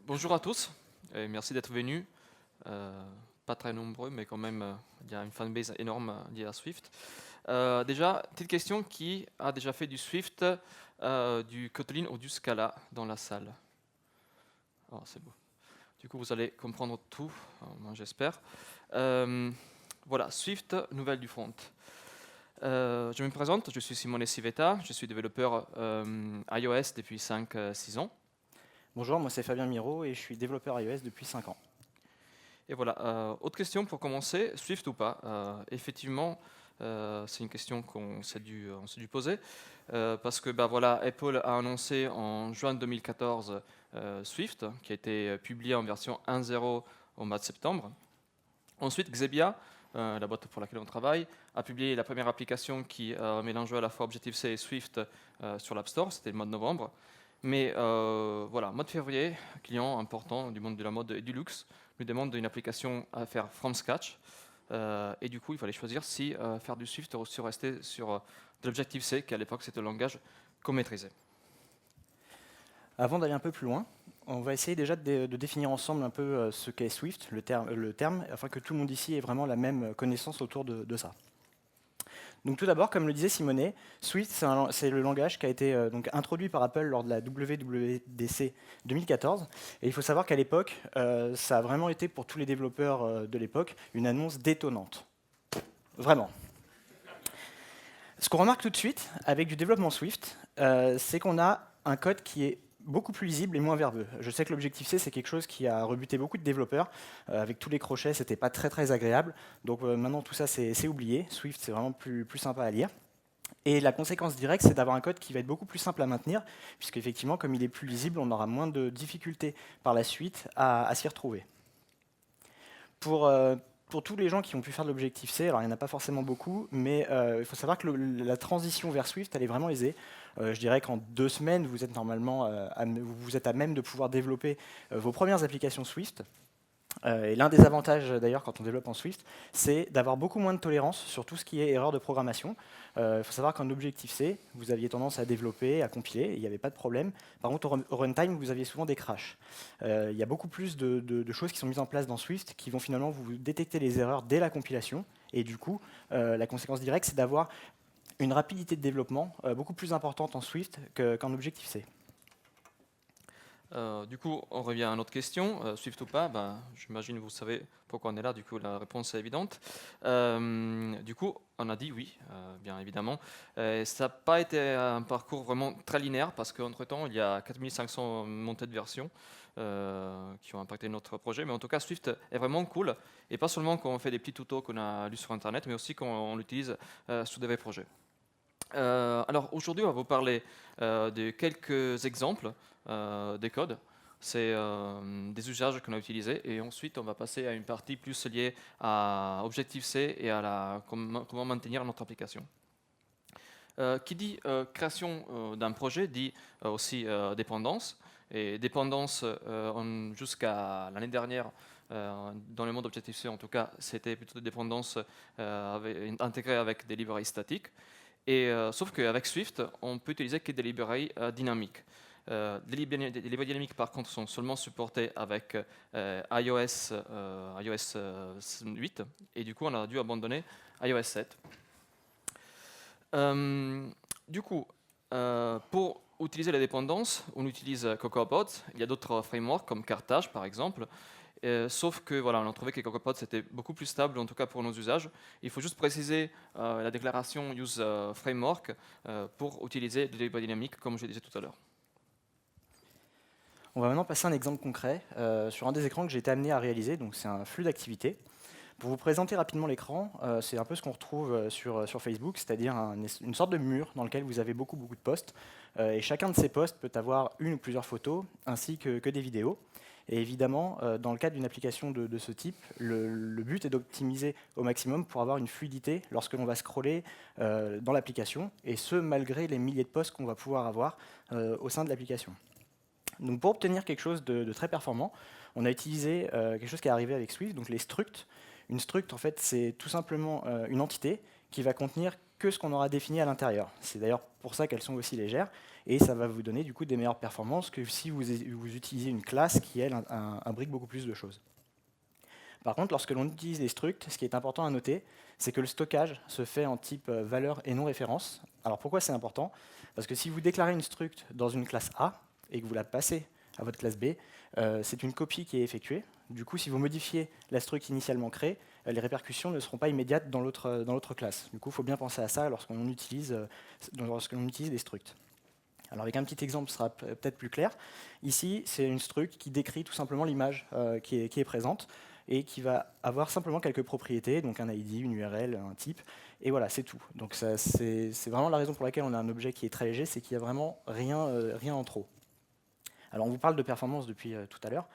Bonjour à tous et merci d'être venus. Pas très nombreux, mais quand même, il y a une fanbase énorme liée à Swift. Déjà, petite question, qui a déjà fait du Swift, du Kotlin ou du Scala dans la salle? Oh, c'est beau. Du coup, vous allez comprendre tout, moi j'espère. Voilà, Swift, nouvelle du front. Je me présente, je suis Simone Civetta, je suis développeur iOS depuis 5-6 ans. Bonjour, moi c'est Fabien Miro et je suis développeur iOS depuis 5 ans. Et voilà, autre question pour commencer, Swift ou pas? Effectivement, c'est une question on s'est dû poser, parce que bah, voilà, Apple a annoncé en juin 2014 Swift, qui a été publié en version 1.0 au mois de septembre. Ensuite, Xebia, la boîte pour laquelle on travaille, a publié la première application qui mélangeait à la fois Objective-C et Swift sur l'App Store, c'était le mois de novembre. Mais voilà, mois de février, client important du monde de la mode et du luxe nous demande une application à faire from scratch. Et du coup, il fallait choisir si faire du Swift ou si rester sur de l'Objective-C, qui à l'époque c'était le langage qu'on maîtrisait. Avant d'aller un peu plus loin, on va essayer déjà de définir ensemble un peu ce qu'est Swift, le terme, afin que tout le monde ici ait vraiment la même connaissance autour de ça. Donc tout d'abord, comme le disait Simonet, Swift c'est le langage qui a été donc introduit par Apple lors de la WWDC 2014. Et il faut savoir qu'à l'époque, ça a vraiment été pour tous les développeurs de l'époque une annonce détonnante. Vraiment. Ce qu'on remarque tout de suite avec du développement Swift, c'est qu'on a un code qui est beaucoup plus lisible et moins verbeux. Je sais que l'Objective-C, c'est quelque chose qui a rebuté beaucoup de développeurs. Avec tous les crochets, c'était pas très agréable. Donc maintenant, tout ça, c'est oublié. Swift, c'est vraiment plus sympa à lire. Et la conséquence directe, c'est d'avoir un code qui va être beaucoup plus simple à maintenir, puisqu'effectivement, comme il est plus lisible, on aura moins de difficultés par la suite à s'y retrouver. Pour, euh, pour tous les gens qui ont pu faire de l'Objective-C, alors il n'y en a pas forcément beaucoup, mais il faut savoir que la transition vers Swift, elle est vraiment aisée. Je dirais qu'en 2 semaines, vous êtes normalement vous êtes à même de pouvoir développer vos premières applications Swift. Et l'un des avantages d'ailleurs quand on développe en Swift, c'est d'avoir beaucoup moins de tolérance sur tout ce qui est erreur de programmation. Il faut savoir qu'en Objective-C, vous aviez tendance à développer, à compiler, il n'y avait pas de problème. Par contre, au runtime, vous aviez souvent des crashs. Il y a beaucoup plus de choses qui sont mises en place dans Swift qui vont finalement vous détecter les erreurs dès la compilation. Et du coup, la conséquence directe, c'est d'avoir une rapidité de développement beaucoup plus importante en Swift qu'en Objective-C. Du coup, on revient à notre question, Swift ou pas, ben, j'imagine que vous savez pourquoi on est là, du coup la réponse est évidente. Du coup, on a dit oui, bien évidemment. Ça n'a pas été un parcours vraiment très linéaire, parce qu'entre-temps, il y a 4500 montées de versions qui ont impacté notre projet, mais en tout cas, Swift est vraiment cool, et pas seulement quand on fait des petits tutos qu'on a lus sur Internet, mais aussi quand on l'utilise sur des vrais projets. Alors aujourd'hui, on va vous parler de quelques exemples des codes. C'est des usages qu'on a utilisés, et ensuite on va passer à une partie plus liée à Objective-C et à comment maintenir notre application. Qui dit création d'un projet dit aussi dépendance. Et dépendance, jusqu'à l'année dernière, dans le monde Objective-C en tout cas, c'était plutôt des dépendances intégrées avec des librairies statiques. Et, sauf qu'avec Swift, on peut utiliser que des librairies dynamiques. Les librairies dynamiques, par contre, sont seulement supportées avec iOS 8, et du coup, on a dû abandonner iOS 7. Du coup, pour utiliser la dépendance, on utilise CocoaPods. Il y a d'autres frameworks comme Carthage, par exemple. Sauf que voilà, on a trouvé que CocoaPods c'était beaucoup plus stable, en tout cas pour nos usages. Il faut juste préciser la déclaration use framework pour utiliser des librairies dynamiques, comme je le disais tout à l'heure. On va maintenant passer à un exemple concret sur un des écrans que j'ai été amené à réaliser, donc c'est un flux d'activité. Pour vous présenter rapidement l'écran, c'est un peu ce qu'on retrouve sur Facebook, c'est-à-dire une sorte de mur dans lequel vous avez beaucoup de posts, et chacun de ces posts peut avoir une ou plusieurs photos, ainsi que des vidéos. Et évidemment, dans le cadre d'une application de ce type, le but est d'optimiser au maximum pour avoir une fluidité lorsque l'on va scroller dans l'application, et ce, malgré les milliers de posts qu'on va pouvoir avoir au sein de l'application. Donc pour obtenir quelque chose de très performant, on a utilisé quelque chose qui est arrivé avec Swift, donc les structs. Une struct, en fait, c'est tout simplement une entité qui va contenir que ce qu'on aura défini à l'intérieur. C'est d'ailleurs pour ça qu'elles sont aussi légères, et ça va vous donner du coup des meilleures performances que si vous utilisez une classe qui, elle, imbrique beaucoup plus de choses. Par contre, lorsque l'on utilise les structs, ce qui est important à noter, c'est que le stockage se fait en type valeur et non référence. Alors pourquoi c'est important? Parce que si vous déclarez une struct dans une classe A et que vous la passez à votre classe B, c'est une copie qui est effectuée. Du coup, si vous modifiez la struct initialement créée, les répercussions ne seront pas immédiates dans l'autre classe. Du coup, il faut bien penser à ça lorsqu'on utilise des structs. Alors avec un petit exemple, ce sera peut-être plus clair. Ici, c'est une struct qui décrit tout simplement l'image qui est présente et qui va avoir simplement quelques propriétés, donc un ID, une URL, un type, et voilà, c'est tout. Donc c'est vraiment la raison pour laquelle on a un objet qui est très léger, c'est qu'il n'y a vraiment rien en trop. Alors on vous parle de performance depuis tout à l'heure,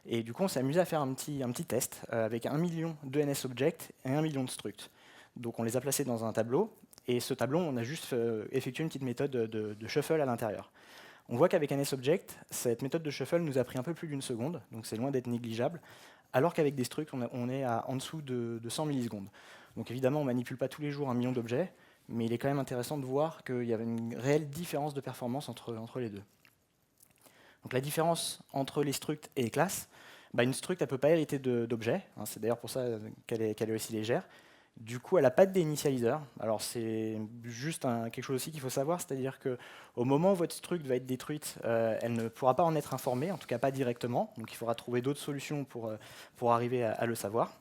et du coup on s'est amusé à faire un petit test avec 1 million de NSObjects et 1 million de structs. Donc on les a placés dans un tableau, et ce tableau, on a juste effectué une petite méthode de shuffle à l'intérieur. On voit qu'avec NSObject, cette méthode de shuffle nous a pris un peu plus d'une seconde, donc c'est loin d'être négligeable, alors qu'avec des structs, on est en dessous de 100 millisecondes. Donc évidemment, on ne manipule pas tous les jours 1 million d'objets, mais il est quand même intéressant de voir qu'il y avait une réelle différence de performance entre les deux. Donc la différence entre les structs et les classes, une struct ne peut pas hériter d'objets, hein, c'est d'ailleurs pour ça qu'elle est aussi légère. Du coup, elle n'a pas de déinitialiseur. Alors c'est juste quelque chose aussi qu'il faut savoir, c'est-à-dire qu'au moment où votre struct va être détruite, elle ne pourra pas en être informée, en tout cas pas directement. Donc il faudra trouver d'autres solutions pour arriver à le savoir.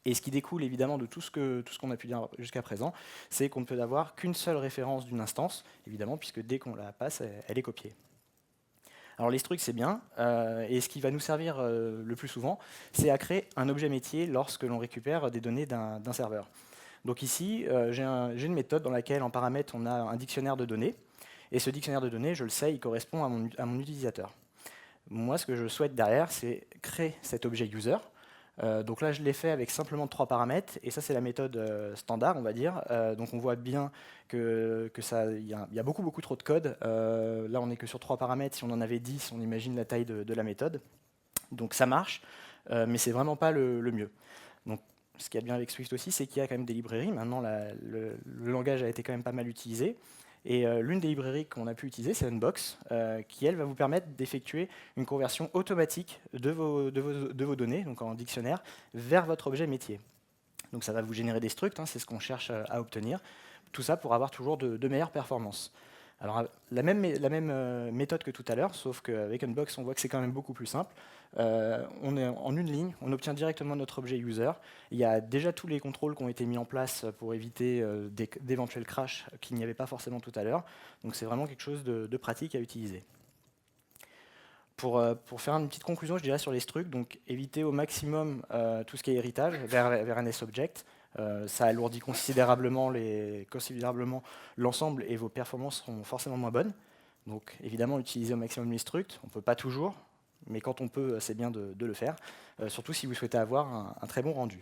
Et ce qui découle évidemment de tout ce qu'on a pu dire jusqu'à présent, c'est qu'on ne peut avoir qu'une seule référence d'une instance, évidemment, puisque dès qu'on la passe, elle est copiée. Alors les structs, c'est bien, et ce qui va nous servir le plus souvent, c'est à créer un objet métier lorsque l'on récupère des données d'un serveur. Donc ici, j'ai une méthode dans laquelle, en paramètre, on a un dictionnaire de données, et ce dictionnaire de données, je le sais, il correspond à mon utilisateur. Moi, ce que je souhaite derrière, c'est créer cet objet user. Donc là, je l'ai fait avec simplement 3 paramètres, et ça, c'est la méthode standard, on va dire. Donc on voit bien qu'il y a beaucoup trop de code. Là, on n'est que sur 3 paramètres. Si on en avait 10, on imagine la taille de la méthode. Donc ça marche, mais c'est vraiment pas le mieux. Donc, ce qu'il y a de bien avec Swift aussi, c'est qu'il y a quand même des librairies. Maintenant, le langage a été quand même pas mal utilisé. Et l'une des librairies qu'on a pu utiliser, c'est Unbox, qui, elle, va vous permettre d'effectuer une conversion automatique de vos données, donc en dictionnaire, vers votre objet métier. Donc ça va vous générer des structs, hein, c'est ce qu'on cherche à obtenir. Tout ça pour avoir toujours de meilleures performances. Alors la même méthode que tout à l'heure, sauf qu'avec Unbox, on voit que c'est quand même beaucoup plus simple. On est en une ligne, on obtient directement notre objet user. Il y a déjà tous les contrôles qui ont été mis en place pour éviter d'éventuels crashs qu'il n'y avait pas forcément tout à l'heure. Donc c'est vraiment quelque chose de pratique à utiliser. Pour faire une petite conclusion, je dirais sur les structs, donc éviter au maximum tout ce qui est héritage vers NSObject. Ça alourdit considérablement l'ensemble et vos performances seront forcément moins bonnes. Donc évidemment, utiliser au maximum les structs. On ne peut pas toujours, mais quand on peut, c'est bien de le faire, surtout si vous souhaitez avoir un très bon rendu.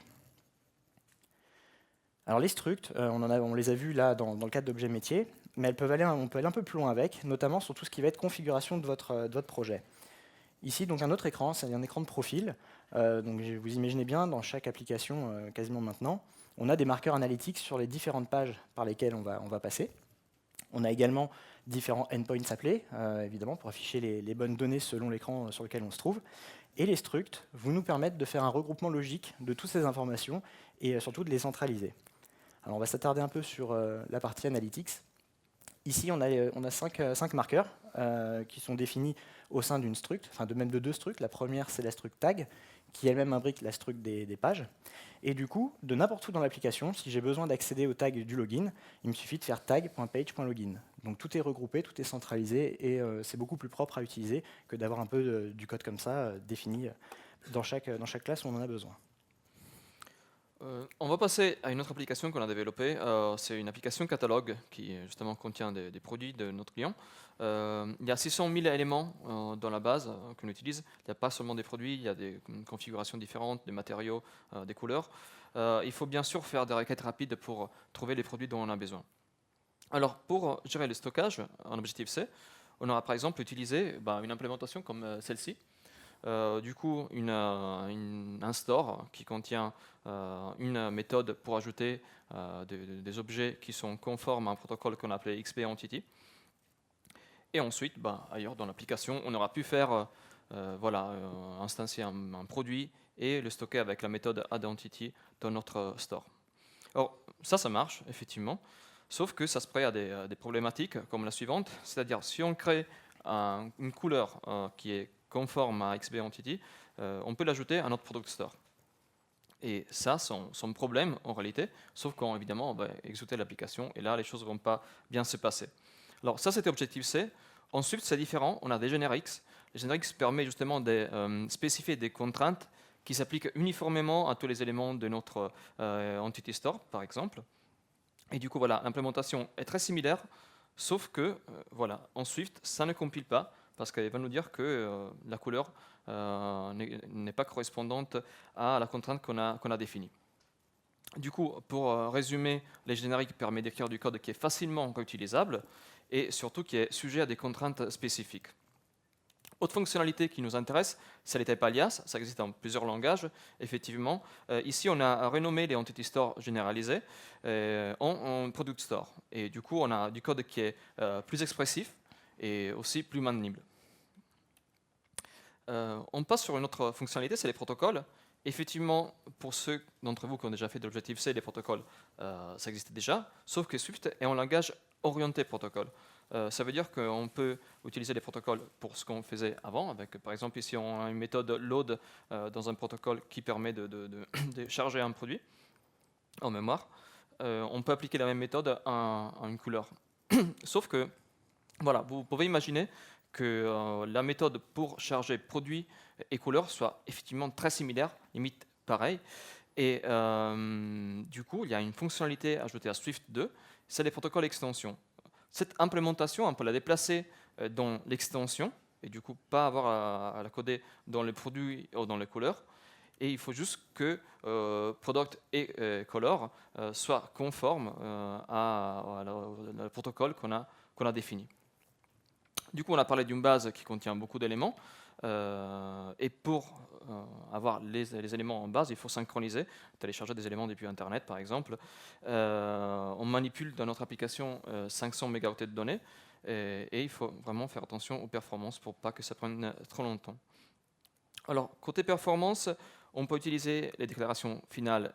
Alors les structs, on les a vus là dans le cadre d'objets métiers, mais on peut aller un peu plus loin avec, notamment sur tout ce qui va être configuration de votre projet. Ici, donc un autre écran, c'est un écran de profil. Donc vous imaginez bien, dans chaque application, quasiment maintenant, on a des marqueurs analytiques sur les différentes pages par lesquelles on va passer. On a également différents endpoints appelés, évidemment, pour afficher les bonnes données selon l'écran sur lequel on se trouve. Et les structs vous nous permettent de faire un regroupement logique de toutes ces informations et surtout de les centraliser. Alors on va s'attarder un peu sur la partie analytics. Ici, on a 5 marqueurs qui sont définis au sein d'une struct, enfin même de 2 structs. La première, c'est la struct tag, qui elle-même imbrique la struct des pages. Et du coup, de n'importe où dans l'application, si j'ai besoin d'accéder au tag du login, il me suffit de faire tag.page.login. Donc tout est regroupé, tout est centralisé, et c'est beaucoup plus propre à utiliser que d'avoir un peu du code comme ça défini dans chaque classe où on en a besoin. On va passer à une autre application qu'on a développée. C'est une application catalogue qui justement contient des produits de notre client. Il y a 600 000 éléments dans la base qu'on utilise. Il n'y a pas seulement des produits, il y a des configurations différentes, des matériaux, des couleurs. Il faut bien sûr faire des requêtes rapides pour trouver les produits dont on a besoin. Alors pour gérer le stockage en Objective-C, on aura par exemple utilisé une implémentation comme celle-ci. du coup un store qui contient une méthode pour ajouter des objets qui sont conformes à un protocole qu'on appelait XP Entity. Et ensuite, ailleurs dans l'application, on aura pu faire instancier un produit et le stocker avec la méthode addEntity dans notre store. Alors ça marche effectivement, sauf que ça se prête à des problématiques comme la suivante, c'est-à-dire si on crée une couleur qui est conforme à XP Entity, on peut l'ajouter à notre product store. Et ça, son problème en réalité, sauf quand évidemment on va exécuter l'application, et là les choses ne vont pas bien se passer. Alors ça c'était Objective-C. En Swift c'est différent, on a des generics. Les generics permettent justement de spécifier des contraintes qui s'appliquent uniformément à tous les éléments de notre Entity Store, par exemple. Et du coup, voilà, l'implémentation est très similaire, sauf que, en Swift, ça ne compile pas, parce qu'elle va nous dire que la couleur n'est pas correspondante à la contrainte qu'on a définie. Du coup, pour résumer, les génériques permettent d'écrire du code qui est facilement réutilisable et surtout qui est sujet à des contraintes spécifiques. Autre fonctionnalité qui nous intéresse, c'est les type alias. Ça existe dans plusieurs langages, effectivement. Ici, on a renommé les Entity Store généralisés en Product Store. Et du coup, on a du code qui est plus expressif et aussi plus maintenible. On passe sur une autre fonctionnalité, c'est les protocoles. Effectivement, pour ceux d'entre vous qui ont déjà fait de l'Objective-C, les protocoles, ça existe déjà, sauf que Swift est un langage orienté protocole. Ça veut dire qu'on peut utiliser les protocoles pour ce qu'on faisait avant, avec par exemple ici on a une méthode load dans un protocole qui permet de charger un produit en mémoire. On peut appliquer la même méthode à une couleur. Sauf que, voilà, vous pouvez imaginer que la méthode pour charger produit et couleur soit effectivement très similaire, limite pareil. Et du coup, il y a une fonctionnalité ajoutée à Swift 2, c'est les protocoles extensions. Cette implémentation, on peut la déplacer dans l'extension, et du coup pas avoir à la coder dans le produit ou dans les couleurs. Et il faut juste que product et color soient conformes au protocole qu'on a défini. Du coup, on a parlé d'une base qui contient beaucoup d'éléments. Et pour avoir les éléments en base, il faut synchroniser, télécharger des éléments depuis Internet par exemple. On manipule dans notre application 500 mégaoctets de données et il faut vraiment faire attention aux performances pour pas que ça prenne trop longtemps. Alors, côté performance, on peut utiliser les déclarations finales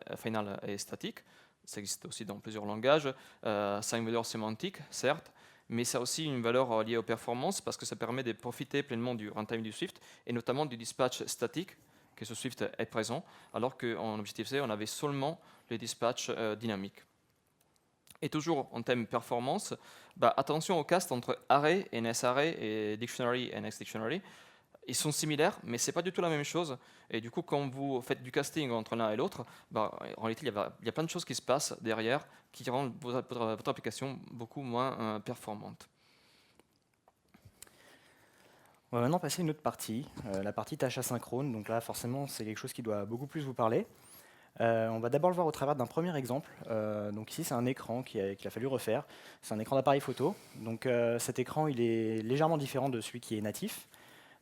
et statiques. Ça existe aussi dans plusieurs langages. Ça a une valeur sémantique, certes, mais ça a aussi une valeur liée aux performances parce que ça permet de profiter pleinement du runtime du Swift et notamment du dispatch statique, que ce Swift est présent, alors qu'en Objective-C, on avait seulement le dispatch dynamique. Et toujours en thème performance, attention au cast entre array, NSArray et dictionary, NXDictionary. Ils sont similaires, mais ce n'est pas du tout la même chose. Et du coup, quand vous faites du casting entre l'un et l'autre, en réalité, il y a plein de choses qui se passent derrière qui rendent votre application beaucoup moins performante. On va maintenant passer à une autre partie, la partie tâche asynchrone. Donc là, forcément, c'est quelque chose qui doit beaucoup plus vous parler. On va d'abord le voir au travers d'un premier exemple. Donc ici, c'est un écran qu'il a fallu refaire. C'est un écran d'appareil photo. Donc cet écran, il est légèrement différent de celui qui est natif.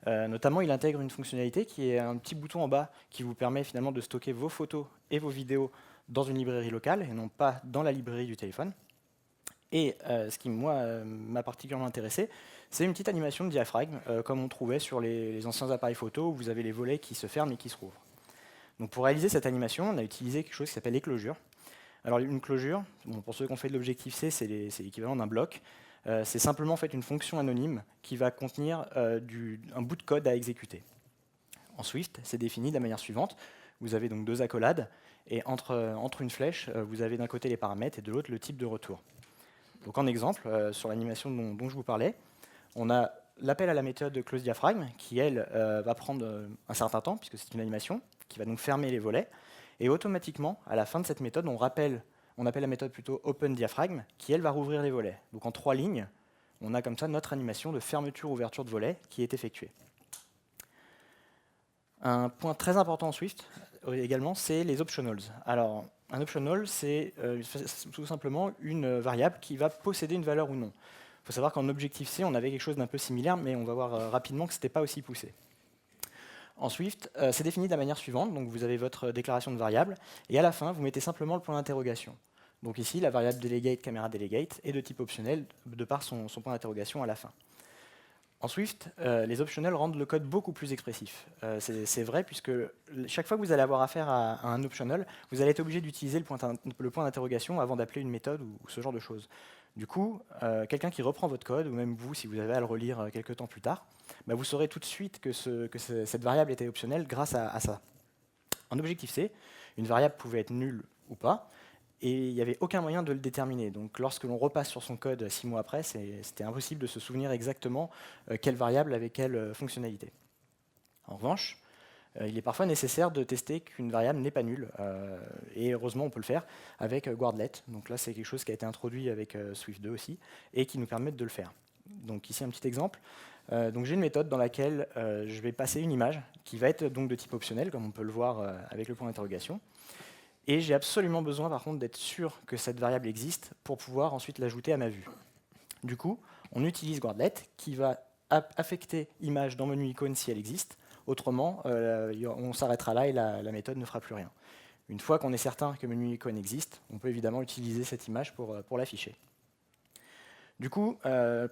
Notamment, il intègre une fonctionnalité qui est un petit bouton en bas qui vous permet finalement de stocker vos photos et vos vidéos dans une librairie locale et non pas dans la librairie du téléphone. Et ce qui, moi, m'a particulièrement intéressé, c'est une petite animation de diaphragme, comme on trouvait sur les anciens appareils photo, où vous avez les volets qui se ferment et qui se rouvrent. Donc pour réaliser cette animation, on a utilisé quelque chose qui s'appelle l'éclosure. Alors une closure, pour ceux qui ont fait de l'Objective-C, c'est l'équivalent d'un bloc. C'est simplement en fait une fonction anonyme qui va contenir un bout de code à exécuter. En Swift, c'est défini de la manière suivante. Vous avez donc deux accolades, et entre une flèche, vous avez d'un côté les paramètres et de l'autre le type de retour. Donc en exemple, sur l'animation dont je vous parlais, on a l'appel à la méthode closeDiaphragm qui, elle, va prendre un certain temps, puisque c'est une animation, qui va donc fermer les volets. Et automatiquement, à la fin de cette méthode, on appelle la méthode plutôt openDiaphragm, qui, elle, va rouvrir les volets. Donc en 3 lignes, on a comme ça notre animation de fermeture-ouverture de volets qui est effectuée. Un point très important en Swift, également, c'est les optionals. Alors, un optional, c'est tout simplement une variable qui va posséder une valeur ou non. Il faut savoir qu'en Objective-C, on avait quelque chose d'un peu similaire, mais on va voir rapidement que ce n'était pas aussi poussé. En Swift, c'est défini de la manière suivante. Donc vous avez votre déclaration de variable, et à la fin, vous mettez simplement le point d'interrogation. Donc ici, la variable delegate, camera delegate, est de type optionnel de par son point d'interrogation à la fin. En Swift, les optionnels rendent le code beaucoup plus expressif. C'est vrai puisque chaque fois que vous allez avoir affaire à un optional, vous allez être obligé d'utiliser le point d'interrogation avant d'appeler une méthode ou ce genre de choses. Du coup, quelqu'un qui reprend votre code, ou même vous, si vous avez à le relire quelques temps plus tard, bah, vous saurez tout de suite que cette variable était optionnelle grâce à ça. En Objective-C, une variable pouvait être nulle ou pas, et il n'y avait aucun moyen de le déterminer. Donc lorsque l'on repasse sur son code 6 mois après, c'était impossible de se souvenir exactement quelle variable avait quelle fonctionnalité. En revanche, il est parfois nécessaire de tester qu'une variable n'est pas nulle, et heureusement on peut le faire avec Guardlet. Donc là c'est quelque chose qui a été introduit avec Swift 2 aussi, et qui nous permet de le faire. Donc ici un petit exemple. Donc j'ai une méthode dans laquelle je vais passer une image qui va être donc de type optionnel, comme on peut le voir avec le point d'interrogation. Et j'ai absolument besoin par contre d'être sûr que cette variable existe pour pouvoir ensuite l'ajouter à ma vue. Du coup, on utilise Guardlet qui va affecter image dans menu icône si elle existe. Autrement, on s'arrêtera là et la méthode ne fera plus rien. Une fois qu'on est certain que menu icône existe, on peut évidemment utiliser cette image pour l'afficher. Du coup,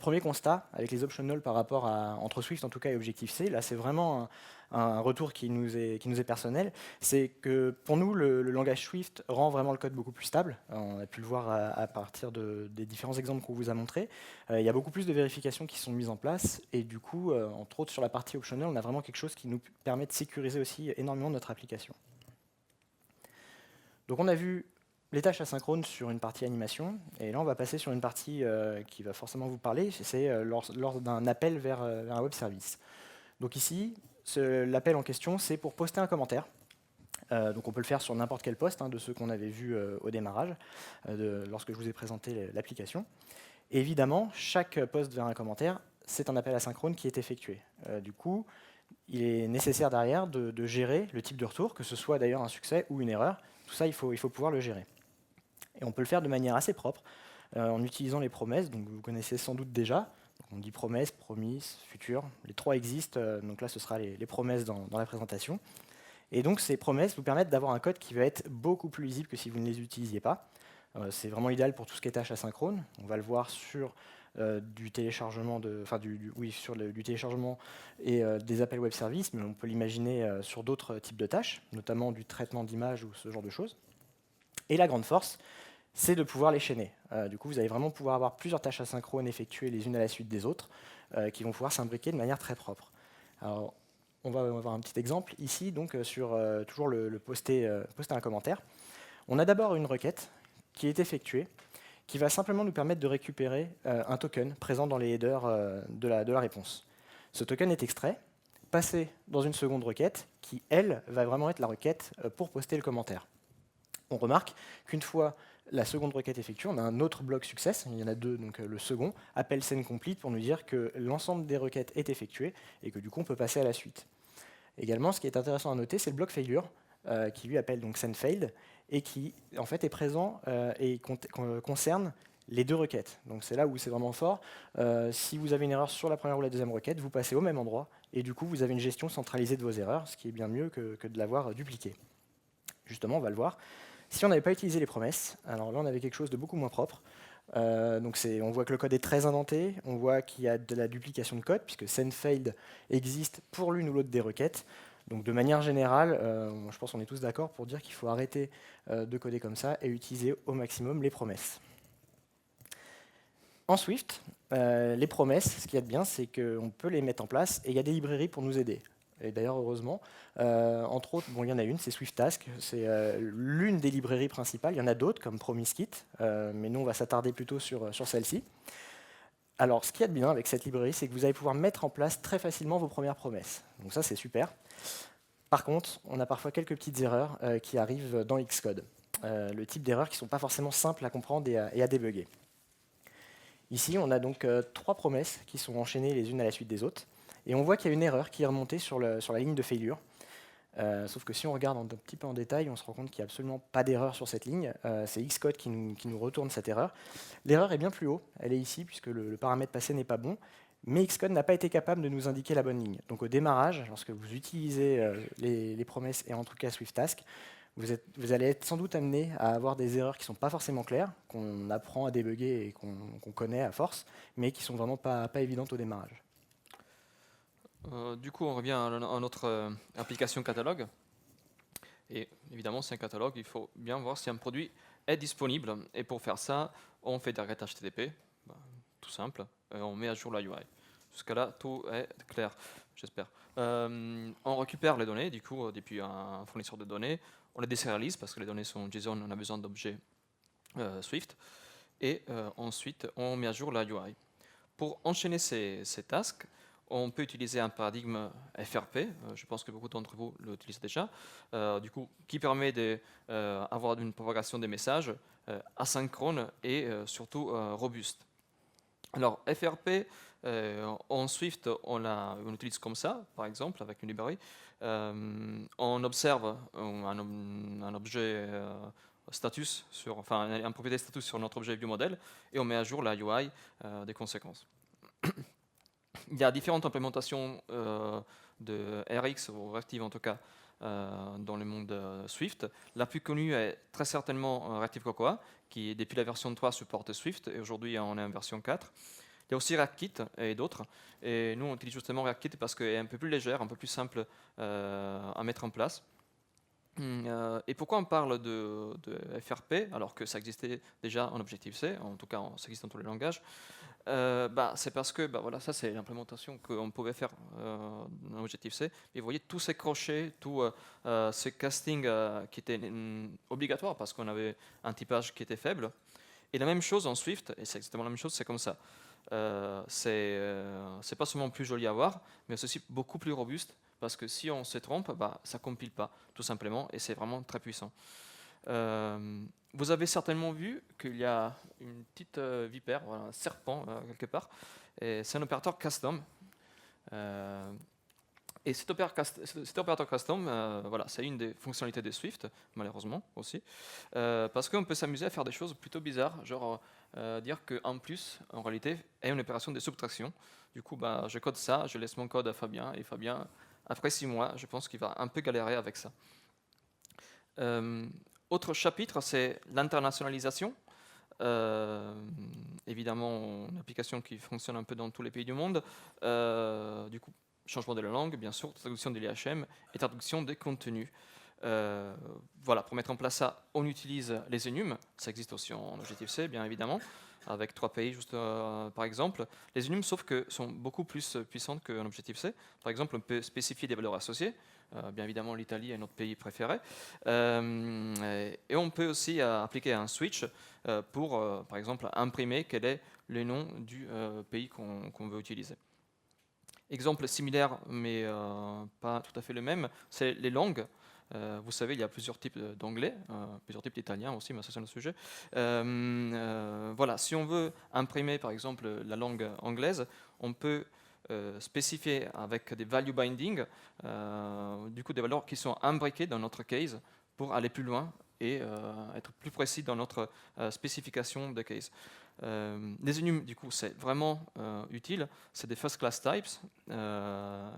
premier constat avec les optionals par rapport entre Swift en tout cas et Objective-C, là c'est vraiment un retour qui nous est personnel, c'est que pour nous le langage Swift rend vraiment le code beaucoup plus stable. On a pu le voir à partir des différents exemples qu'on vous a montrés. Il y a beaucoup plus de vérifications qui sont mises en place et du coup, entre autres sur la partie optional, on a vraiment quelque chose qui nous permet de sécuriser aussi énormément notre application. Donc on a vu les tâches asynchrones sur une partie animation, et là on va passer sur une partie qui va forcément vous parler, c'est lors d'un appel vers un web service. Donc ici, l'appel en question, c'est pour poster un commentaire. Donc on peut le faire sur n'importe quel poste, de ceux qu'on avait vus au démarrage, lorsque je vous ai présenté l'application. Et évidemment, chaque poste vers un commentaire, c'est un appel asynchrone qui est effectué. Du coup, il est nécessaire derrière de gérer le type de retour, que ce soit d'ailleurs un succès ou une erreur. Tout ça, il faut pouvoir le gérer. Et on peut le faire de manière assez propre, en utilisant les promesses, donc vous connaissez sans doute déjà. On dit promesse, promise, futur. Les trois existent, donc là ce sera les promesses dans la présentation. Et donc ces promesses vous permettent d'avoir un code qui va être beaucoup plus lisible que si vous ne les utilisiez pas. C'est vraiment idéal pour tout ce qui est tâches asynchrone. On va le voir sur du téléchargement, du téléchargement et des appels web services, mais on peut l'imaginer sur d'autres types de tâches, notamment du traitement d'images ou ce genre de choses. Et la grande force, c'est de pouvoir les chaîner. Du coup, vous allez vraiment pouvoir avoir plusieurs tâches asynchrones effectuées les unes à la suite des autres, qui vont pouvoir s'imbriquer de manière très propre. Alors, on va avoir un petit exemple ici, donc sur toujours le poster un commentaire. On a d'abord une requête qui est effectuée, qui va simplement nous permettre de récupérer un token présent dans les headers de la réponse. Ce token est extrait, passé dans une seconde requête, qui, elle, va vraiment être la requête pour poster le commentaire. On remarque qu'une fois la seconde requête effectuée, on a un autre bloc success, il y en a deux, donc le second, appelle sendComplete pour nous dire que l'ensemble des requêtes est effectué et que du coup on peut passer à la suite. Également, ce qui est intéressant à noter, c'est le bloc failure, qui lui appelle donc sendFailed, et qui en fait est présent et concerne les deux requêtes. Donc c'est là où c'est vraiment fort. Si vous avez une erreur sur la première ou la deuxième requête, vous passez au même endroit, et du coup vous avez une gestion centralisée de vos erreurs, ce qui est bien mieux que de l'avoir dupliqué. Justement, on va le voir. Si on n'avait pas utilisé les promesses, alors là on avait quelque chose de beaucoup moins propre. On voit que le code est très indenté, on voit qu'il y a de la duplication de code, puisque sendFailed existe pour l'une ou l'autre des requêtes. Donc de manière générale, je pense qu'on est tous d'accord pour dire qu'il faut arrêter de coder comme ça et utiliser au maximum les promesses. En Swift, les promesses, ce qu'il y a de bien, c'est qu'on peut les mettre en place et il y a des librairies pour nous aider. Et d'ailleurs, heureusement, entre autres, il y en a une, c'est SwiftTask, c'est l'une des librairies principales. Il y en a d'autres, comme PromiseKit, mais nous, on va s'attarder plutôt sur celle-ci. Alors, ce qu'il y a de bien avec cette librairie, c'est que vous allez pouvoir mettre en place très facilement vos premières promesses. Donc ça, c'est super. Par contre, on a parfois quelques petites erreurs qui arrivent dans Xcode. Le type d'erreurs qui ne sont pas forcément simples à comprendre et à débugger. Ici, on a donc trois promesses qui sont enchaînées les unes à la suite des autres. Et on voit qu'il y a une erreur qui est remontée sur la ligne de failure. Sauf que si on regarde un petit peu en détail, on se rend compte qu'il n'y a absolument pas d'erreur sur cette ligne. C'est Xcode qui nous retourne cette erreur. L'erreur est bien plus haut, elle est ici, puisque le paramètre passé n'est pas bon. Mais Xcode n'a pas été capable de nous indiquer la bonne ligne. Donc au démarrage, lorsque vous utilisez les promesses et en tout cas SwiftTask, vous allez être sans doute amené à avoir des erreurs qui ne sont pas forcément claires, qu'on apprend à débugger et qu'on connaît à force, mais qui ne sont vraiment pas évidentes au démarrage. Du coup, on revient à notre application catalogue. Et évidemment, c'est un catalogue, il faut bien voir si un produit est disponible. Et pour faire ça, on fait des requêtes HTTP, tout simple, et on met à jour la UI. Jusqu'à là, tout est clair, j'espère. On récupère les données, du coup, depuis un fournisseur de données. On les désérialise parce que les données sont JSON, on a besoin d'objets Swift. Et ensuite, on met à jour la UI. Pour enchaîner ces tasks, on peut utiliser un paradigme FRP, je pense que beaucoup d'entre vous l'utilisent déjà, du coup, qui permet d'avoir une propagation des messages asynchrone et surtout robuste. Alors, FRP, en Swift, on l'utilise comme ça, par exemple, avec une librairie. On observe un objet status, un propriété status sur notre objet ViewModel, et on met à jour la UI des conséquences. Il y a différentes implémentations de RX, ou Reactive en tout cas, dans le monde Swift. La plus connue est très certainement Reactive Cocoa, qui depuis la version 3 supporte Swift, et aujourd'hui on est en version 4. Il y a aussi ReactKit et d'autres. Et nous, on utilise justement ReactKit parce qu'elle est un peu plus légère, un peu plus simple à mettre en place. Et pourquoi on parle de FRP alors que ça existait déjà en Objective-C, en tout cas ça existe dans tous les langages? C'est parce que voilà, ça c'est l'implémentation qu'on pouvait faire dans Objective-C. Et vous voyez tous ces crochets, tout ce casting qui était obligatoire parce qu'on avait un typage qui était faible. Et la même chose en Swift, et c'est exactement la même chose, c'est comme ça. C'est pas seulement plus joli à voir, mais c'est aussi beaucoup plus robuste parce que si on se trompe, ça compile pas, tout simplement, et c'est vraiment très puissant. Vous avez certainement vu qu'il y a une petite vipère, voilà, un serpent quelque part, et c'est un opérateur custom. Et cet opérateur custom, voilà, c'est une des fonctionnalités de Swift, malheureusement aussi, parce qu'on peut s'amuser à faire des choses plutôt bizarres, genre dire qu'en plus, en réalité, est une opération de subtraction. Du coup, je code ça, je laisse mon code à Fabien, et Fabien, après 6 mois, je pense qu'il va un peu galérer avec ça. Autre chapitre, c'est l'internationalisation. Évidemment, une application qui fonctionne un peu dans tous les pays du monde. Du coup, changement de la langue, bien sûr, traduction de l'IHM et traduction des contenus. Voilà, pour mettre en place ça, on utilise les enums. Ça existe aussi en Objective-C, bien évidemment, avec 3 pays, juste par exemple. Les enums, sauf que sont beaucoup plus puissantes qu'en Objective-C. Par exemple, on peut spécifier des valeurs associées. Bien évidemment, l'Italie est notre pays préféré. Et on peut aussi appliquer un switch pour, par exemple, imprimer quel est le nom du pays qu'on veut utiliser. Exemple similaire, mais pas tout à fait le même, c'est les langues. Vous savez, il y a plusieurs types d'anglais, plusieurs types d'italien aussi, mais ça c'est un autre sujet. Voilà, si on veut imprimer par exemple la langue anglaise, on peut spécifier avec des value binding, du coup des valeurs qui sont imbriquées dans notre case pour aller plus loin et être plus précis dans notre spécification de case. Les enums, du coup, c'est vraiment utile. C'est des first class types.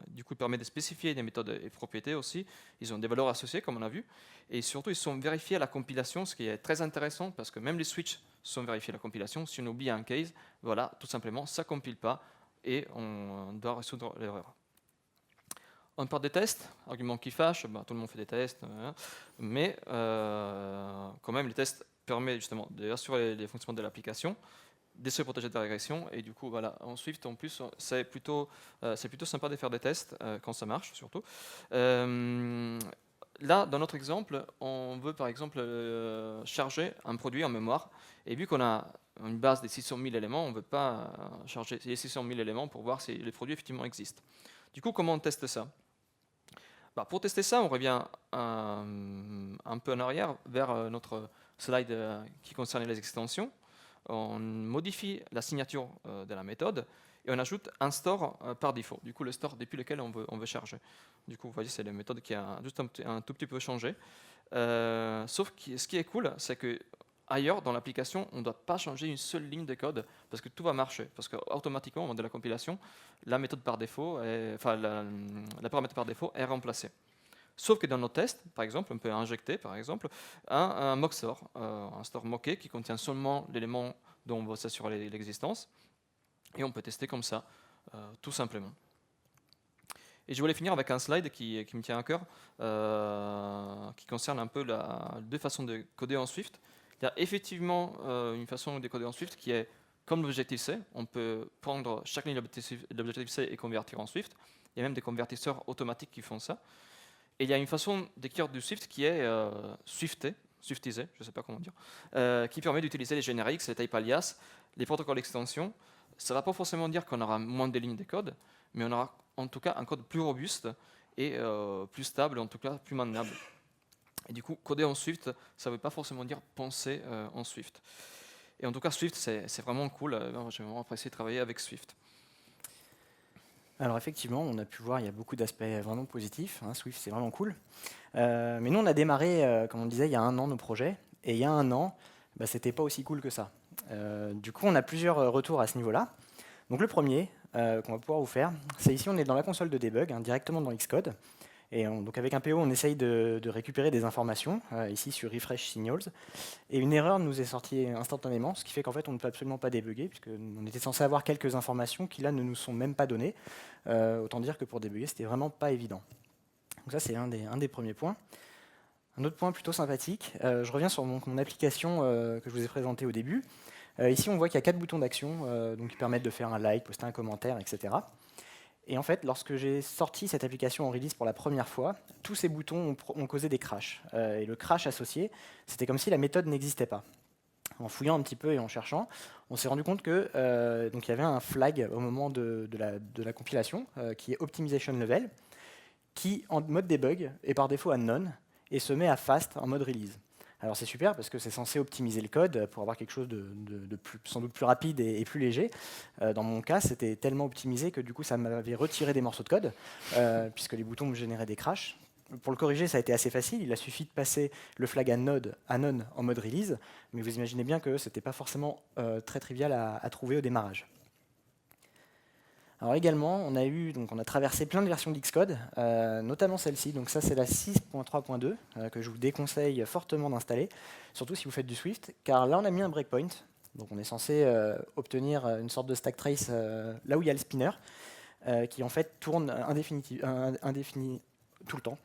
Du coup, ils permettent de spécifier des méthodes et propriétés aussi. Ils ont des valeurs associées, comme on a vu. Et surtout, ils sont vérifiés à la compilation, ce qui est très intéressant parce que même les switches sont vérifiés à la compilation. Si on oublie un case, voilà, tout simplement, ça ne compile pas et on doit résoudre l'erreur. On parle des tests, argument qui fâche, tout le monde fait des tests, mais quand même, les tests permettent justement d'assurer les fonctionnements de l'application, de se protéger de la régression, et du coup, voilà, en Swift, en plus, c'est plutôt sympa de faire des tests quand ça marche, surtout. Là, dans notre exemple, on veut par exemple charger un produit en mémoire, et vu qu'on a une base de 600 000 éléments, on ne veut pas charger les 600 000 éléments pour voir si les produits effectivement existent. Du coup, comment on teste ça ? Pour tester ça, on revient un peu en arrière vers notre slide qui concerne les extensions. On modifie la signature de la méthode et on ajoute un store par défaut. Du coup, le store depuis lequel on veut charger. Du coup, vous voyez, c'est la méthode qui a juste un tout petit peu changé. Sauf que ce qui est cool, c'est que ailleurs dans l'application, on ne doit pas changer une seule ligne de code parce que tout va marcher. Parce qu'automatiquement, au moment de la compilation, la méthode par défaut, la paramètre par défaut est remplacée. Sauf que dans nos tests, par exemple, on peut injecter par exemple, un mock store, un store mocké qui contient seulement l'élément dont on veut s'assurer l'existence. Et on peut tester comme ça, tout simplement. Et je voulais finir avec un slide qui me tient à cœur, qui concerne un peu deux façons de coder en Swift. Il y a effectivement une façon de coder en Swift qui est comme l'Objective-C. On peut prendre chaque ligne d'Objective-C et convertir en Swift. Il y a même des convertisseurs automatiques qui font ça. Et il y a une façon d'écrire du Swift qui est swiftisé, je ne sais pas comment dire, qui permet d'utiliser les generics, les type alias, les protocoles d'extension. Ça ne va pas forcément dire qu'on aura moins de lignes de code, mais on aura en tout cas un code plus robuste et plus stable, en tout cas plus maintenable. Et du coup, coder en Swift, ça ne veut pas forcément dire penser en Swift. Et en tout cas, Swift, c'est vraiment cool. J'ai vraiment apprécié travailler avec Swift. Alors effectivement, on a pu voir, il y a beaucoup d'aspects vraiment positifs. Swift, c'est vraiment cool. Mais nous, on a démarré, comme on disait, il y a 1 an nos projets. Et il y a 1 an, c'était pas aussi cool que ça. Du coup, on a plusieurs retours à ce niveau-là. Donc le premier qu'on va pouvoir vous faire, c'est ici, on est dans la console de debug, directement dans Xcode. Et donc avec un PO, on essaye de récupérer des informations, ici sur Refresh Signals. Et une erreur nous est sortie instantanément, ce qui fait qu'en fait, on ne peut absolument pas débugger, puisqu'on était censé avoir quelques informations qui, là, ne nous sont même pas données. Autant dire que pour débugger, c'était vraiment pas évident. Donc ça, c'est un des premiers points. Un autre point plutôt sympathique, je reviens sur mon application que je vous ai présentée au début. Ici, on voit qu'il y a 4 boutons d'action qui permettent de faire un like, poster un commentaire, etc. Et en fait, lorsque j'ai sorti cette application en release pour la première fois, tous ces boutons ont causé des crashs. Et le crash associé, c'était comme si la méthode n'existait pas. En fouillant un petit peu et en cherchant, on s'est rendu compte qu'il y avait un flag au moment de la compilation, qui est Optimization Level, qui, en mode debug, est par défaut à None, et se met à Fast en mode release. Alors c'est super parce que c'est censé optimiser le code pour avoir quelque chose de sans doute plus rapide et plus léger. Dans mon cas, c'était tellement optimisé que du coup ça m'avait retiré des morceaux de code, puisque les boutons me généraient des crashs. Pour le corriger, ça a été assez facile. Il a suffi de passer le flag à None en mode release, mais vous imaginez bien que ce n'était pas forcément très trivial à trouver au démarrage. Alors également, on a traversé plein de versions d'Xcode, notamment celle-ci. Donc ça, c'est la 6.3.2 que je vous déconseille fortement d'installer, surtout si vous faites du Swift, car là, on a mis un breakpoint. Donc on est censé obtenir une sorte de stack trace là où il y a le spinner, qui en fait tourne indéfini tout le temps,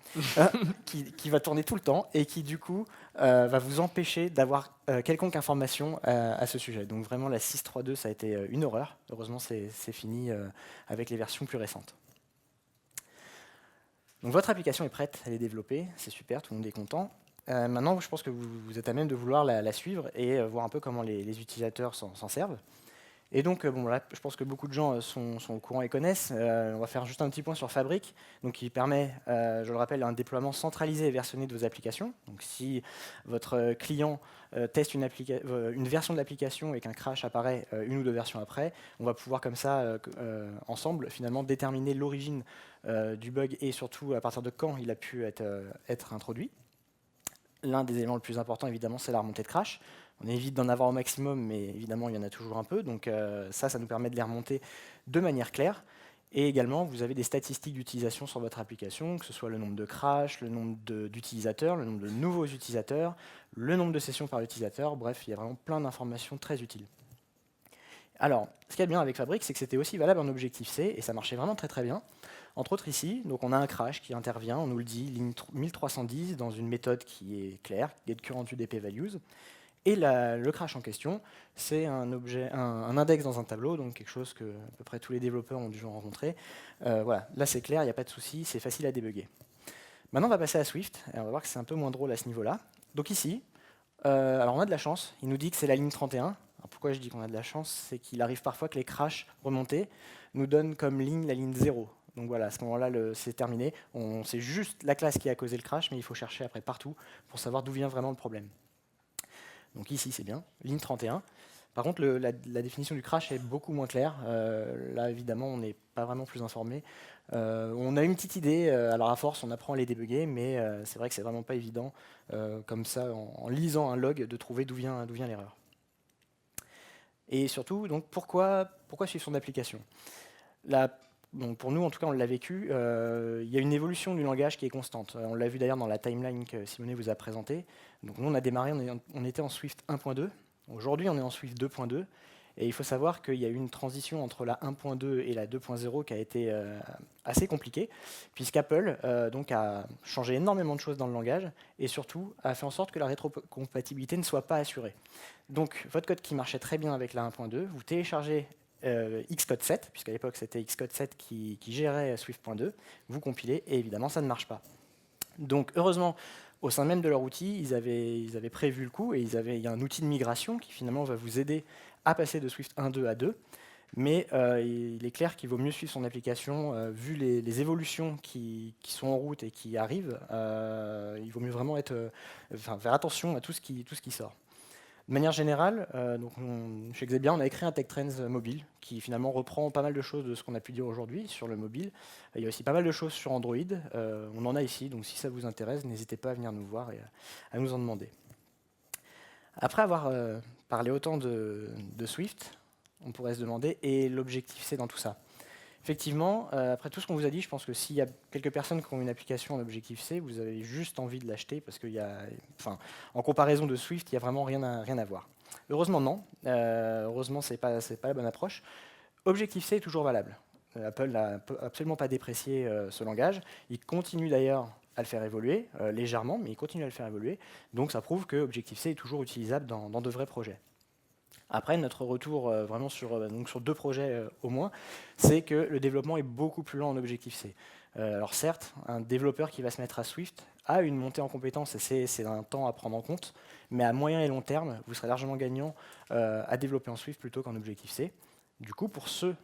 qui va tourner tout le temps et qui du coup va vous empêcher d'avoir quelconque information à ce sujet. Donc vraiment la 6.3.2 ça a été une horreur. Heureusement c'est fini avec les versions plus récentes. Donc votre application est prête, elle est développée, c'est super, tout le monde est content. Maintenant je pense que vous êtes à même de vouloir la suivre et voir un peu comment les utilisateurs s'en servent. Et donc, là, je pense que beaucoup de gens sont au courant et connaissent. On va faire juste un petit point sur Fabric, donc qui permet, je le rappelle, un déploiement centralisé et versionné de vos applications. Donc, si votre client teste une version de l'application et qu'un crash apparaît 1 ou 2 versions après, on va pouvoir comme ça, ensemble, finalement, déterminer l'origine du bug et surtout à partir de quand il a pu être introduit. L'un des éléments les plus importants, évidemment, c'est la remontée de crash. On évite d'en avoir au maximum, mais évidemment, il y en a toujours un peu. Donc ça nous permet de les remonter de manière claire. Et également, vous avez des statistiques d'utilisation sur votre application, que ce soit le nombre de crash, le nombre d'utilisateurs, le nombre de nouveaux utilisateurs, le nombre de sessions par utilisateur. Bref, il y a vraiment plein d'informations très utiles. Alors, ce qu'il y a de bien avec Fabric, c'est que c'était aussi valable en Objective-C, et ça marchait vraiment très très bien. Entre autres ici, donc on a un crash qui intervient, on nous le dit, ligne 1310, dans une méthode qui est claire, getCurrentUDPValues. Et le crash en question, c'est un index dans un tableau, donc quelque chose que à peu près tous les développeurs ont dû rencontrer. Voilà, là c'est clair, il n'y a pas de souci, c'est facile à débugger. Maintenant on va passer à Swift, et on va voir que c'est un peu moins drôle à ce niveau-là. Donc ici, alors on a de la chance, il nous dit que c'est la ligne 31. Alors pourquoi je dis qu'on a de la chance? C'est qu'il arrive parfois que les crashs remontés nous donnent comme ligne la ligne 0. Donc voilà, à ce moment-là, c'est terminé. On sait juste la classe qui a causé le crash, mais il faut chercher après partout pour savoir d'où vient vraiment le problème. Donc ici, c'est bien, ligne 31. Par contre, la définition du crash est beaucoup moins claire. Là, évidemment, on n'est pas vraiment plus informé. On a une petite idée, alors à force, on apprend à les débugger, mais c'est vrai que c'est vraiment pas évident, comme ça, en lisant un log, de trouver d'où vient l'erreur. Et surtout, donc, pourquoi suivre son application? Donc pour nous, en tout cas, on l'a vécu, il y a une évolution du langage qui est constante. On l'a vu d'ailleurs dans la timeline que Simonet vous a présentée. Donc nous, on a démarré, on était en Swift 1.2. Aujourd'hui, on est en Swift 2.2. Et il faut savoir qu'il y a eu une transition entre la 1.2 et la 2.0 qui a été assez compliquée, puisqu'Apple donc a changé énormément de choses dans le langage, et surtout a fait en sorte que la rétrocompatibilité ne soit pas assurée. Donc votre code qui marchait très bien avec la 1.2, vous téléchargez Xcode 7, puisqu'à l'époque c'était Xcode 7 qui gérait Swift.2, vous compilez, et évidemment ça ne marche pas. Donc heureusement, au sein même de leur outil, ils avaient prévu le coup, et il y a un outil de migration qui finalement va vous aider à passer de Swift 1.2 à 2. Mais il est clair qu'il vaut mieux suivre son application, vu les évolutions qui sont en route et qui arrivent. Il vaut mieux vraiment faire attention à tout ce qui sort. De manière générale, chez Xebia, on a écrit un Tech Trends mobile qui finalement reprend pas mal de choses de ce qu'on a pu dire aujourd'hui sur le mobile. Il y a aussi pas mal de choses sur Android. On en a ici, donc si ça vous intéresse, n'hésitez pas à venir nous voir et à nous en demander. Après avoir parlé autant de Swift, on pourrait se demander, et l'Objective-C dans tout ça? Effectivement, après tout ce qu'on vous a dit, je pense que s'il y a quelques personnes qui ont une application en Objective-C, vous avez juste envie de l'acheter parce en comparaison de Swift, il n'y a vraiment rien à voir. Heureusement, non. Heureusement, c'est pas la bonne approche. Objective-C est toujours valable. Apple n'a absolument pas déprécié ce langage. Il continue d'ailleurs à le faire évoluer, légèrement, mais il continue à le faire évoluer. Donc ça prouve que Objective-C est toujours utilisable dans de vrais projets. Après, notre retour vraiment sur 2 projets au moins, c'est que le développement est beaucoup plus lent en Objective-C. Alors certes, un développeur qui va se mettre à Swift a une montée en compétences et c'est un temps à prendre en compte, mais à moyen et long terme, vous serez largement gagnant à développer en Swift plutôt qu'en Objective-C. Du coup, pour ceux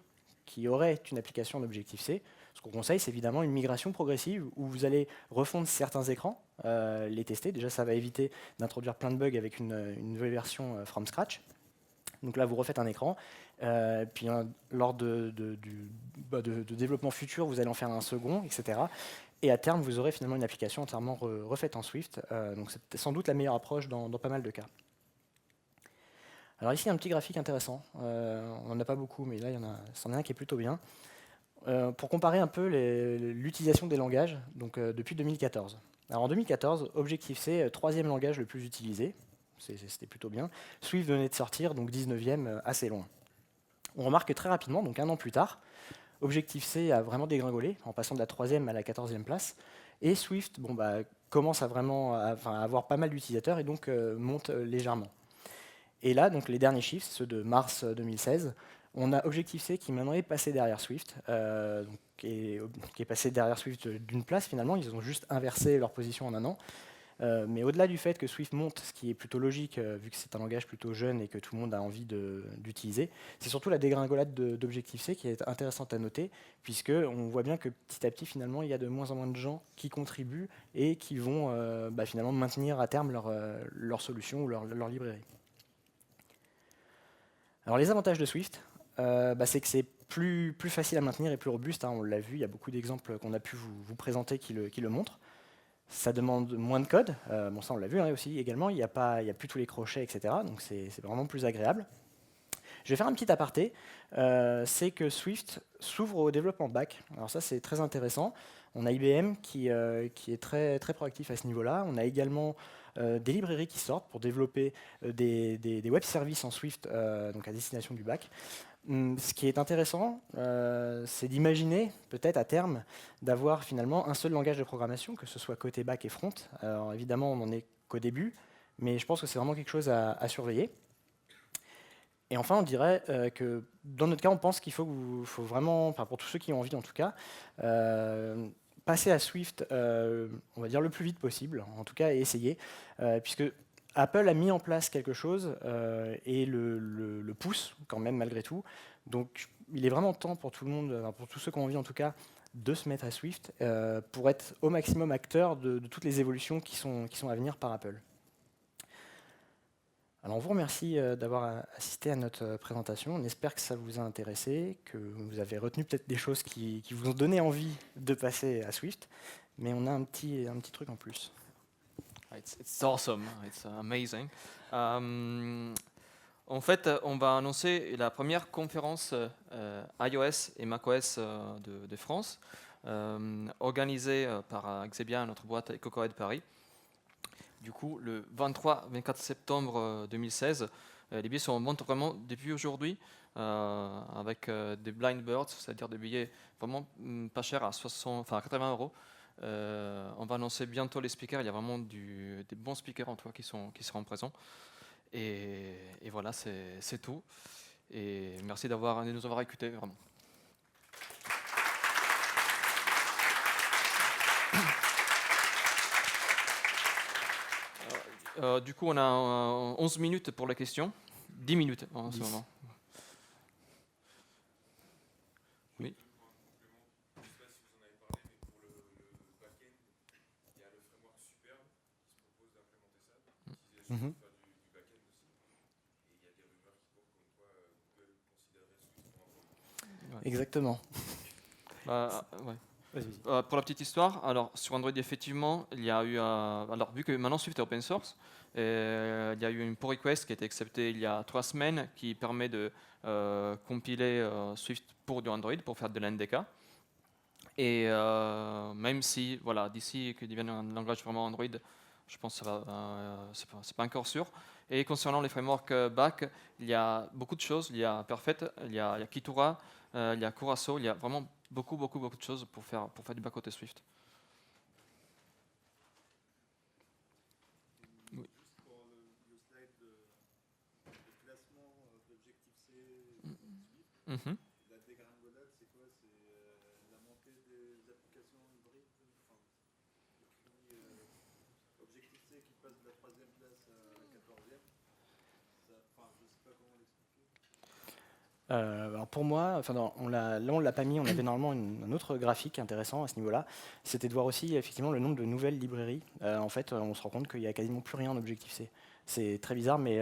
qui auraient une application en Objective-C, ce qu'on conseille, c'est évidemment une migration progressive où vous allez refondre certains écrans, les tester. Déjà, ça va éviter d'introduire plein de bugs avec une nouvelle version from scratch. Donc là, vous refaites un écran, puis lors de développement futur, vous allez en faire un second, etc. Et à terme, vous aurez finalement une application entièrement refaite en Swift. Donc c'est sans doute la meilleure approche dans pas mal de cas. Alors ici, un petit graphique intéressant. On n'en a pas beaucoup, mais là, c'en est un qui est plutôt bien. Pour comparer un peu l'utilisation des langages donc, depuis 2014. Alors en 2014, Objective-C, troisième langage le plus utilisé. C'était plutôt bien. Swift venait de sortir, donc 19e, assez loin. On remarque que très rapidement, donc un an plus tard, Objective-C a vraiment dégringolé, en passant de la 3e à la 14e place. Et Swift commence à vraiment avoir pas mal d'utilisateurs et donc monte légèrement. Et là, donc, les derniers chiffres, ceux de mars 2016, on a Objective-C qui maintenant est passé derrière Swift, qui est passé derrière Swift d'une place finalement. Ils ont juste inversé leur position en un an. Mais au-delà du fait que Swift monte, ce qui est plutôt logique, vu que c'est un langage plutôt jeune et que tout le monde a envie d'utiliser, c'est surtout la dégringolade d'Objective-C qui est intéressante à noter, puisqu'on voit bien que petit à petit, finalement, il y a de moins en moins de gens qui contribuent et qui vont finalement maintenir à terme leur solution ou leur librairie. Alors les avantages de Swift, c'est que c'est plus facile à maintenir et plus robuste. On l'a vu, il y a beaucoup d'exemples qu'on a pu vous présenter qui le montrent. Ça demande moins de code, ça on l'a vu aussi également, il n'y a plus tous les crochets, etc. Donc c'est vraiment plus agréable. Je vais faire un petit aparté, c'est que Swift s'ouvre au développement back. Alors ça c'est très intéressant. On a IBM qui est très, très proactif à ce niveau-là. On a également des librairies qui sortent pour développer des web services en Swift donc à destination du back. Ce qui est intéressant, c'est d'imaginer, peut-être à terme, d'avoir finalement un seul langage de programmation, que ce soit côté back et front. Alors évidemment, on n'en est qu'au début, mais je pense que c'est vraiment quelque chose à surveiller. Et enfin, on dirait que dans notre cas, on pense qu'il faut vraiment, pour tous ceux qui ont envie en tout cas, passer à Swift, on va dire le plus vite possible, en tout cas, et essayer, puisque Apple a mis en place quelque chose et le pousse quand même malgré tout. Donc il est vraiment temps pour tout le monde, pour tous ceux qui ont envie en tout cas, de se mettre à Swift pour être au maximum acteur de toutes les évolutions qui sont à venir par Apple. Alors on vous remercie d'avoir assisté à notre présentation. On espère que ça vous a intéressé, que vous avez retenu peut-être des choses qui vous ont donné envie de passer à Swift. Mais on a un petit truc en plus. It's awesome, it's amazing. En fait, on va annoncer la première conférence iOS et macOS de France, organisée par Xebia, notre boîte EcoCoré de Paris. Du coup, le 23-24 septembre 2016, les billets sont en vente vraiment depuis aujourd'hui, avec des blind birds, c'est-à-dire des billets vraiment pas chers à 80 euros. On va annoncer bientôt les speakers. Il y a vraiment des bons speakers en tout cas qui seront présents. Et voilà, c'est tout. Et merci de nous avoir écoutés, vraiment. Du coup, on a 11 minutes pour les questions. 10 minutes en ce moment. Oui. Mhm. Exactement. Ouais. Vas-y. Pour la petite histoire, alors sur Android effectivement, il y a eu, alors vu que maintenant Swift est open source, il y a eu une pull request qui a été acceptée il y a 3 semaines qui permet de compiler Swift pour du Android pour faire de l'NDK. Et même si, voilà, d'ici qu'il devienne un langage vraiment Android, je pense que ça va, c'est pas encore sûr. Et concernant les frameworks back, il y a beaucoup de choses. Il y a Perfect, il y a Kitura, il y a Curaçao, il y a vraiment beaucoup de choses pour faire du back côté Swift. Oui. Juste pour le slide de classement d'Objective-C Swift, Mhm. la dégringolade, c'est quoi? C'est la montée des applications hybrides, enfin, écrit Objective-C qui passe de la 3e place à la 14e. Enfin, je ne sais pas comment l'expliquer. Alors pour moi, enfin là on l'a pas mis, on avait normalement un autre graphique intéressant à ce niveau-là. C'était de voir aussi effectivement le nombre de nouvelles librairies. En fait, on se rend compte qu'il n'y a quasiment plus rien en Objective-C. C'est très bizarre, mais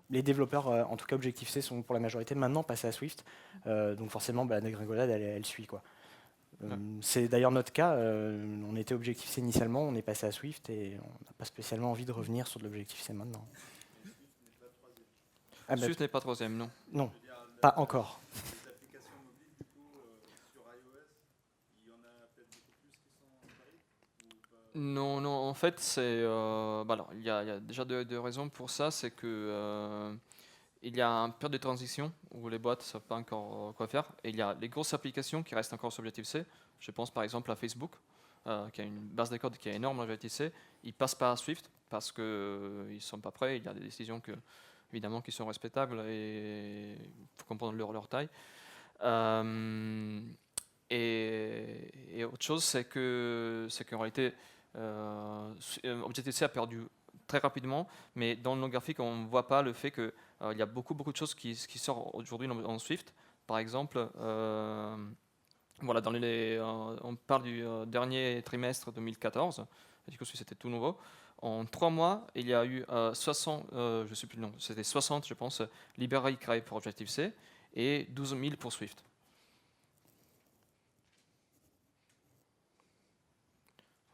les développeurs, en tout cas Objective-C, sont pour la majorité maintenant passés à Swift. Donc forcément, la dégringolade, elle suit, quoi. C'est d'ailleurs notre cas. On était Objective-C initialement, on est passé à Swift et on n'a pas spécialement envie de revenir sur de l'Objective-C maintenant. Mais Swift n'est pas 3e. Ah, Swift n'est pas 3e, non. non, Je veux dire, pas encore. les applications mobiles, du coup, sur iOS, il y en a peut-être beaucoup plus qui sont hybrides ou pas? Non, en fait, alors, il y a déjà deux raisons pour ça. C'est que il y a un période de transition où les boîtes ne savent pas encore quoi faire. Et il y a les grosses applications qui restent encore sur Objective-C. Je pense par exemple à Facebook, qui a une base de code qui est énorme en Objective-C. Ils ne passent pas à Swift parce qu'ils ne sont pas prêts. Il y a des décisions évidemment qui sont respectables et il faut comprendre leur taille. Et autre chose, c'est qu'en réalité, Objective-C a perdu très rapidement, mais dans nos graphiques, on ne voit pas le fait qu'il y a beaucoup de choses qui sortent aujourd'hui en Swift. Par exemple, voilà, on parle du dernier trimestre 2014, du coup c'était tout nouveau. En 3 mois, il y a eu 60, je sais plus le nom, c'était 60 je pense, librairies créées pour Objective-C et 12 000 pour Swift.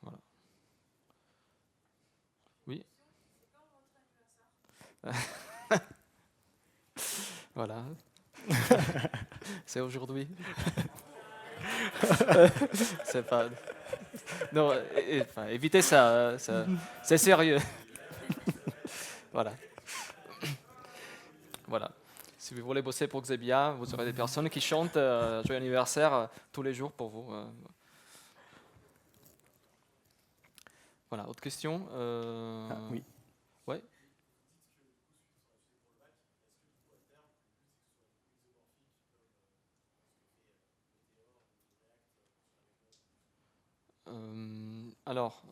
Voilà. Oui. Voilà. C'est aujourd'hui. C'est pas. Non, enfin, évitez ça, c'est sérieux. Voilà. Voilà. Si vous voulez bosser pour Xebia, vous aurez des personnes qui chantent Joyeux anniversaire tous les jours pour vous. Voilà, autre question Oui. Ouais. Alors,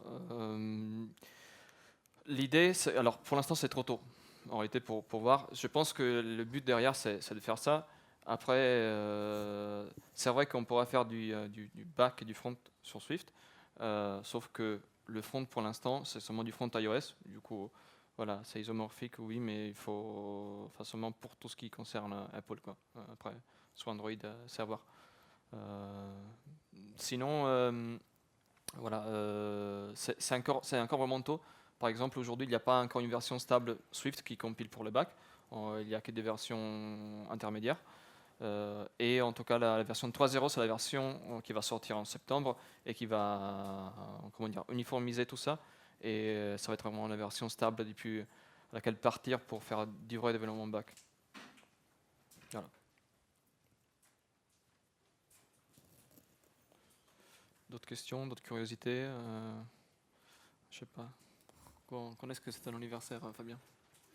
l'idée, alors pour l'instant c'est trop tôt. En réalité, pour voir, je pense que le but derrière, c'est de faire ça. Après, c'est vrai qu'on pourra faire du back et du front sur Swift, sauf que le front pour l'instant, c'est seulement du front iOS. Du coup, Voilà, c'est isomorphique, oui, mais il faut, enfin, seulement pour tout ce qui concerne Apple, quoi. Après, sur Android, c'est à voir. Sinon, voilà, c'est encore vraiment tôt. Par exemple, aujourd'hui, il n'y a pas encore une version stable Swift qui compile pour le bac. Il n'y a que des versions intermédiaires. Et en tout cas, la version 3.0, c'est la version qui va sortir en septembre et qui va comment dire, uniformiser tout ça. Et ça va être vraiment la version stable depuis laquelle partir pour faire du vrai développement back. Voilà. D'autres questions, d'autres curiosités je sais pas. Quand est-ce que c'est ton anniversaire, Fabien?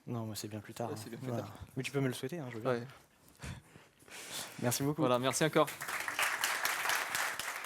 Non, moi c'est bien plus tard. Ouais, c'est bien plus Voilà. tard. Mais tu peux me le souhaiter, hein, je veux bien. Ouais. Merci beaucoup. Voilà, merci encore.